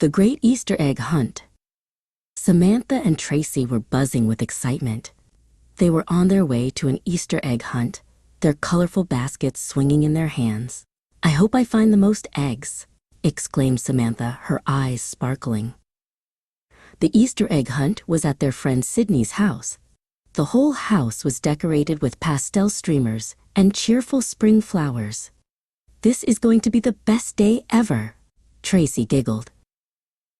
The Great Easter Egg Hunt. Samantha and Tracy were buzzing with excitement. They were on their way to an Easter egg hunt, their colorful baskets swinging in their hands. "I hope I find the most eggs," exclaimed Samantha, her eyes sparkling. The Easter egg hunt was at their friend Sydney's house. The whole house was decorated with pastel streamers and cheerful spring flowers. "This is going to be the best day ever," Tracy giggled.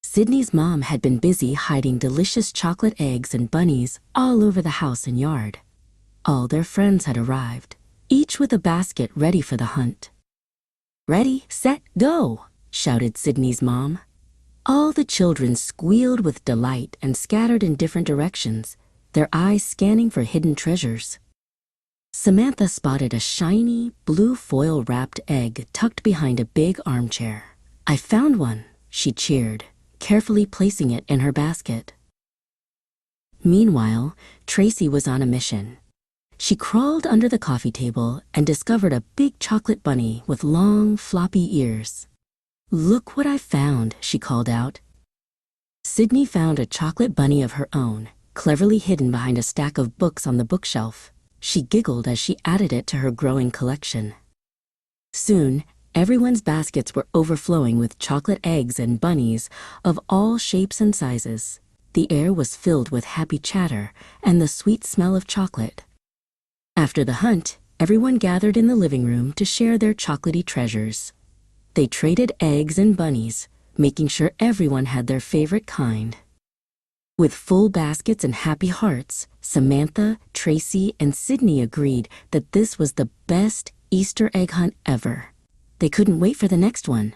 Sydney's mom had been busy hiding delicious chocolate eggs and bunnies all over the house and yard. All their friends had arrived, each with a basket ready for the hunt. "Ready, set, go!" shouted Sydney's mom. All the children squealed with delight and scattered in different directions, their eyes scanning for hidden treasures. Samantha spotted a shiny, blue foil-wrapped egg tucked behind a big armchair. "I found one," she cheered, carefully placing it in her basket. Meanwhile, Tracy was on a mission. She crawled under the coffee table and discovered a big chocolate bunny with long, floppy ears. "Look what I found," she called out. Sydney found a chocolate bunny of her own, cleverly hidden behind a stack of books on the bookshelf. She giggled as she added it to her growing collection. Soon, everyone's baskets were overflowing with chocolate eggs and bunnies of all shapes and sizes. The air was filled with happy chatter and the sweet smell of chocolate. After the hunt, everyone gathered in the living room to share their chocolatey treasures. They traded eggs and bunnies, making sure everyone had their favorite kind. With full baskets and happy hearts, Samantha, Tracy, and Sydney agreed that this was the best Easter egg hunt ever. They couldn't wait for the next one.